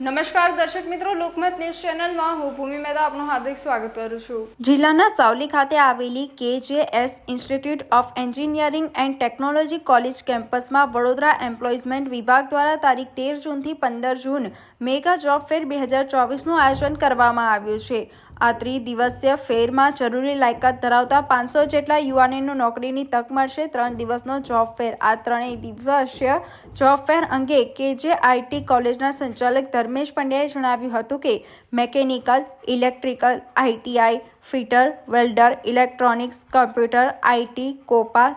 નમસ્કાર દર્શક મિત્રો, લોકમત ન્યૂઝ ચેનલમાં હું ભૂમિ મહેતા આપનું હાર્દિક સ્વાગત કરું છું। જિલ્લાના સાવલી ખાતે આવેલી KJS institute of engineering and technology college કેમ્પસમાં વડોદરા એમ્પ્લોયમેન્ટ વિભાગ દ્વારા તારીખ 13 જૂનથી 15 જૂન મેગા જોબ ફેર 2024નું આયોજન કરવામાં આવ્યું છે। આ ત્રિદિવસીય ફેરમાં જરૂરી લાયકાત ધરાવતા 500 જેટલા યુવાનોને નોકરીની તક મળશે। 3 દિવસનો જોબ ફેર। આ ત્રણેય દિવસીય જોબ ફેર અંગે KJIT કોલેજના સંચાલક ધર્મેશ પંડ્યાએ જણાવ્યું હતું કે mechanical, electrical, ITI, fitter, welder, electronics, computer, IT, COPA,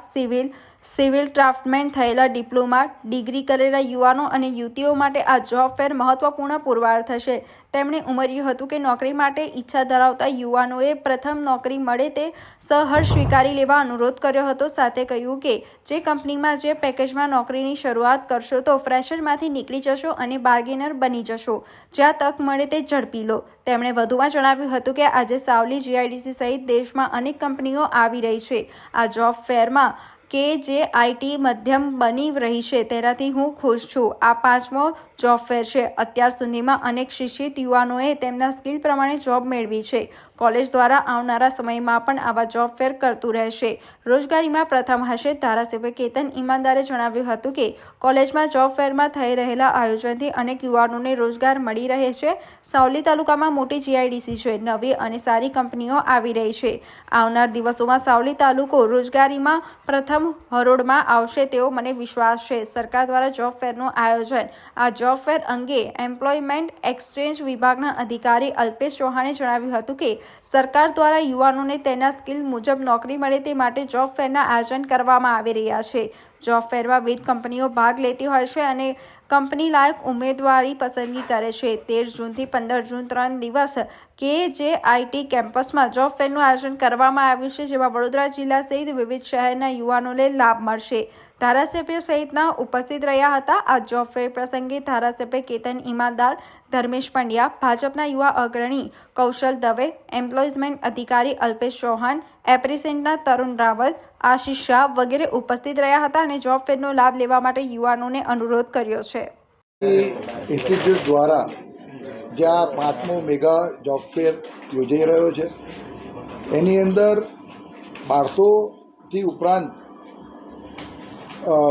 civil draughtsman થયેલા ડિપ્લોમા ડિગ્રી કરેલા યુવાનો અને યુવતીઓ માટે આ જોબ ફેર મહત્વપૂર્ણ પુરવાર થશે। તેમણે ઉમેર્યું હતું કે નોકરી માટે ઈચ્છા ધરાવતા યુવાનોએ પ્રથમ નોકરી મળે તે સહર્ષ સ્વીકારી લેવા અનુરોધ કર્યો હતો। સાથે કહ્યું કે જે કંપનીમાં જે પેકેજમાં નોકરીની શરૂઆત કરશો તો ફ્રેશરમાંથી નીકળી જશો અને બાર્ગેનર બની જશો। જ્યાં તક મળે તે ઝડપી લો। તેમણે વધુમાં જણાવ્યું હતું કે આજે સાવલી GIDC સહિત દેશમાં અનેક કંપનીઓ આવી રહી છે। આ જોબ ફેરમાં KJIT મધ્યમ બની રહી છે, તેનાથી હું ખુશ છું। આ 5મો જોબ ફેર છે। અત્યાર સુધીમાં અનેક શિક્ષિત યુવાનોએ તેમના સ્કિલ પ્રમાણે જોબ મેળવી છે। કોલેજ દ્વારા આવનારા સમયમાં પણ આવા જોબ ફેર કરતું રહેશે। રોજગારીમાં પ્રથમ હશે। ધારાસભ્ય કેતન ઈમાનદારે જણાવ્યું હતું કે કોલેજમાં જોબ ફેરમાં થઈ રહેલા આયોજનથી અનેક યુવાનોને રોજગાર મળી રહે છે। સાવલી તાલુકામાં મોટી GIDC છે। નવી અને સારી કંપનીઓ આવી રહી છે। આવનાર દિવસોમાં સાવલી તાલુકો રોજગારીમાં પ્રથમ હરોળમાં આવશે તેવો મને વિશ્વાસ છે। સરકાર દ્વારા જોબ ફેરનું આયોજન। આ જોબ ફેર અંગે એમ્પ્લોયમેન્ટ એક્સચેન્જ વિભાગના અધિકારી અલ્પેશ ચૌહાણે જણાવ્યું હતું કે સરકાર દ્વારા યુવાનોને તેના સ્કિલ મુજબ નોકરી મળે તે માટે જોબ ફેરના આયોજન કરવામાં આવી રહ્યા છે। જોબ ફેરમાં વિવિધ કંપનીઓ ભાગ લેતી હોય છે અને કંપની લાયક ઉમેદવારી પસંદગી કરે છે। 13 જૂનથી 15 જૂન 3 દિવસ KJIT કેમ્પસમાં જોબ ફેરનું આયોજન કરવામાં આવ્યું છે, જેમાં વડોદરા જિલ્લા સહિત વિવિધ શહેરના યુવાનોને લાભ મળશે। ધારાસભ્ય સહિતના ઉપસ્થિત રહ્યા હતા। આ જોબ ફેર પ્રસંગે ધારાસભ્ય કેતન ઈમાનદાર, ધર્મેશ પંડ્યા, ભાજપના યુવા અગ્રણી કૌશલ દવે, એમ્પ્લોયમેન્ટ અધિકારી અલ્પેશ ચૌહાણ, એપ્રિસેન્ટના તરુણ રાવલ, આશીષ શાહ વગેરે ઉપસ્થિત રહ્યા હતા અને જોબ ફેરનો લાભ લેવા માટે યુવાનોને અનુરોધ કર્યો છે। ઇન્સ્ટિટ્યૂટ દ્વારા જ્યાં 5મો મેગા જોબ ફેર યોજાઈ રહ્યો છે, એની અંદર 1200થી ઉપરાંત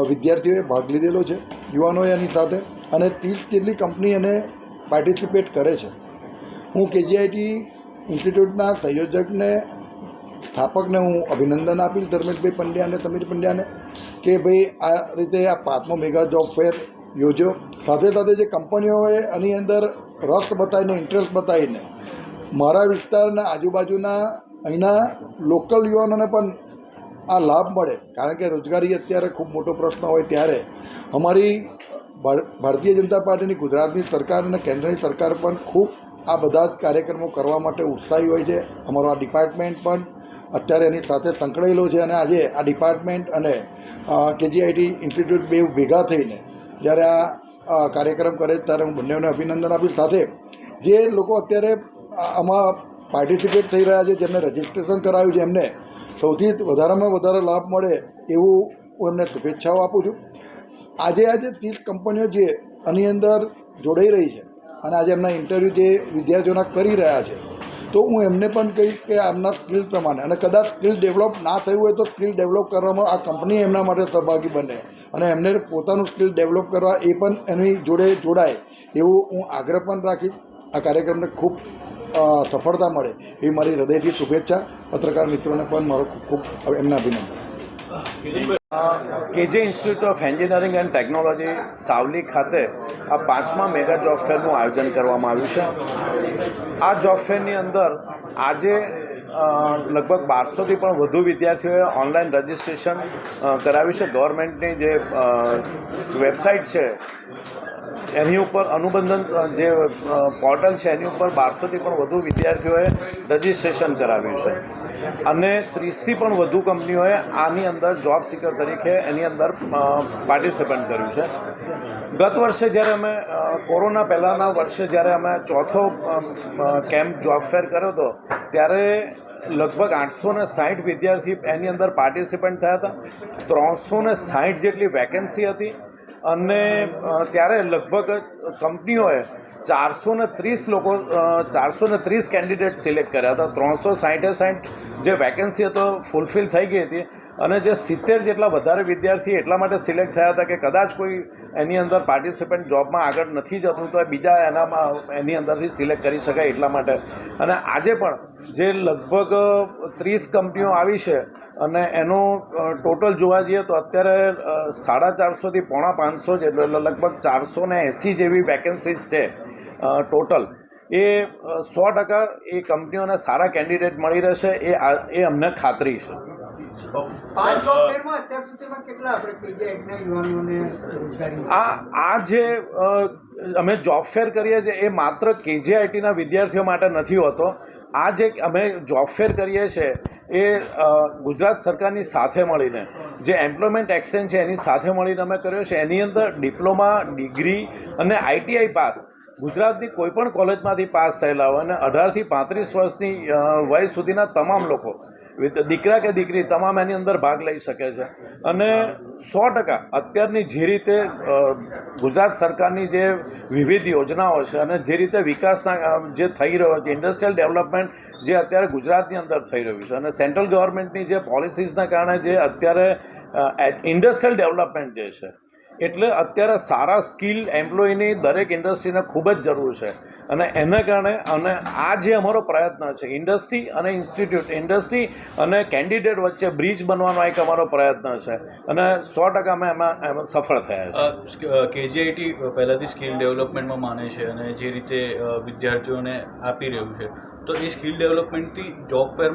વિદ્યાર્થીઓએ ભાગ લીધેલો છે, યુવાનોએ એની સાથે, અને 30 જેટલી કંપની એને પાર્ટિસિપેટ કરે છે। હું KJIT ઇન્સ્ટિટ્યૂટના સંયોજકને, સ્થાપકને હું અભિનંદન આપીશ, ધર્મેશભાઈ પંડ્યા અને સમીર પંડ્યાને, કે ભાઈ આ રીતે આ 5મો મેગા જોબ ફેર યોજ્યો। સાથે સાથે જે કંપનીઓએ આની અંદર રસ બતાવીને, ઇન્ટરેસ્ટ બતાવીને મારા વિસ્તારના આજુબાજુના અહીંના લોકલ યુવાનોને પણ આ લાભ મળે, કારણ કે રોજગારી અત્યારે ખૂબ મોટો પ્રશ્ન હોય ત્યારે અમારી ભારતીય જનતા પાર્ટીની ગુજરાતની સરકાર અને કેન્દ્રની સરકાર પણ ખૂબ આ બધા જ કાર્યક્રમો કરવા માટે ઉત્સાહી હોય છે। અમારો આ ડિપાર્ટમેન્ટ પણ અત્યારે એની સાથે સંકળાયેલો છે અને આજે આ ડિપાર્ટમેન્ટ અને KJIT ઇન્સ્ટિટ્યૂટ બે ભેગા થઈને જ્યારે આ કાર્યક્રમ કરે ત્યારે હું બંનેઓને અભિનંદન આપીશ। સાથે જે લોકો અત્યારે આમાં પાર્ટિસિપેટ થઈ રહ્યા છે, જેમને રજિસ્ટ્રેશન કરાવ્યું છે, એમને સૌથી વધારેમાં વધારે લાભ મળે એવું હું એમને શુભેચ્છાઓ આપું છું। આજે 30 કંપનીઓ જે આની અંદર જોડાઈ રહી છે અને આજે એમના ઇન્ટરવ્યૂ જે વિદ્યાર્થીઓના કરી રહ્યા છે, તો હું એમને પણ કહીશ કે આમના સ્કિલ પ્રમાણે, અને કદાચ સ્કિલ ડેવલપ ના થયું હોય તો સ્કિલ ડેવલપ કરવામાં આ કંપની એમના માટે સહભાગી બને અને એમને પોતાનું સ્કિલ ડેવલપ કરવા એ પણ એની જોડે જોડાય એવું હું આગ્રહ પણ રાખીશ। આ કાર્યક્રમને ખૂબ સફળતા મળે એ મારી હૃદયથી શુભેચ્છા। પત્રકાર મિત્રોને પણ મારો ખૂબ ખૂબ એમના અભિનંદન। KJ institute of engineering and technology Savli ખાતે આ 5મા મેગા જોબ ફેરનું આયોજન કરવામાં આવ્યું છે। આ જોબ ફેરની અંદર આજે લગભગ 1200થી પણ વધુ વિદ્યાર્થીઓએ ઓનલાઈન રજિસ્ટ્રેશન કરાવ્યું છે। ગવર્મેન્ટની જે વેબસાઇટ છે એની ઉપર અનુબંધન જે પોર્ટલ છે એની ઉપર 1200થી પણ વધુ વિદ્યાર્થીઓએ રજિસ્ટ્રેશન કરાવ્યું છે અને 30થી પણ વધુ કંપનીઓએ આની અંદર જોબ સિકર તરીકે એની અંદર પાર્ટિસિપેટ કર્યું છે। ગત વર્ષે જ્યારે અમે કોરોના પહેલાંના વર્ષે જ્યારે અમે ચોથો કેમ્પ જોબ ફેર કર્યો હતો ત્યારે લગભગ 860 વિદ્યાર્થી એની અંદર પાર્ટિસિપેન્ટ થયા હતા। 360 જેટલી વેકેન્સી હતી અને ત્યારે લગભગ કંપનીઓએ 430 કેન્ડિડેટ સિલેક્ટ કર્યા હતા. 360 જે વેકેન્સી હતો ફૂલફિલ થઈ ગઈ હતી અને જે 70 જેટલા વધારે વિદ્યાર્થી એટલા માટે સિલેક્ટ થયા હતા કે કદાચ કોઈ એની અંદર પાર્ટિસિપન્ટ જોબમાં આગળ નથી જતું તો બીજા એની અંદરથી સિલેક્ટ કરી શકાય એટલા માટે. અને આજે પણ જે લગભગ 30 કંપનીઓ આવી છે અને એનું ટોટલ જોવા જઈએ તો અત્યારે 450 થી 550 જેટલો એટલે લગભગ 480 જેવી વેકેન્સીઝ છે ટોટલ. એ 100% એ કંપનીઓને સારા કેન્ડિડેટ મળી રહેશે એ અમને ખાતરી છે. આ જે અમે જોબ ફેર કરીએ છીએ એ માત્ર KJITના વિદ્યાર્થીઓ માટે નથી હોતો. આ જે અમે જોબ ફેર કરીએ છીએ એ ગુજરાત સરકારની સાથે મળીને જે એમ્પ્લોયમેન્ટ એક્સચેન્જ છે એની સાથે મળીને અમે કર્યો છે. એની અંદર ડિપ્લોમા, ડિગ્રી અને ITI પાસ ગુજરાતની કોઈપણ કોલેજમાંથી પાસ થયેલા હોય અને 18 થી 35 વર્ષની વય સુધીના તમામ લોકો દીકરા કે દીકરી તમામ એની અંદર ભાગ લઈ શકે છે. અને 100% અત્યારની જે રીતે ગુજરાત સરકારની જે વિવિધ યોજનાઓ છે અને જે રીતે વિકાસના જે થઈ રહ્યો છે, ઇન્ડસ્ટ્રીયલ ડેવલપમેન્ટ જે અત્યારે ગુજરાતની અંદર થઈ રહ્યું છે અને સેન્ટ્રલ ગવર્મેન્ટની જે પોલિસીસના કારણે જે અત્યારે ઇન્ડસ્ટ્રીયલ ડેવલપમેન્ટ જે છે એટલે અત્યારે સારા સ્કિલ એમ્પ્લોયની દરેક ઇન્ડસ્ટ્રીને ખૂબ જ જરૂર છે. અને એના કારણે અને આ જે અમારો પ્રયત્ન છે ઇન્ડસ્ટ્રી અને ઇન્સ્ટિટ્યૂટ, ઇન્ડસ્ટ્રી અને કેન્ડિડેટ વચ્ચે બ્રિજ બનવાનો એક અમારો પ્રયત્ન છે અને 100% અમે એમાં સફળ થયા છે. KJIT પહેલાંથી સ્કિલ ડેવલપમેન્ટમાં માને છે અને જે રીતે વિદ્યાર્થીઓને આપી રહ્યું છે તો એ સ્કિલ ડેવલપમેન્ટથી જોબ ફેર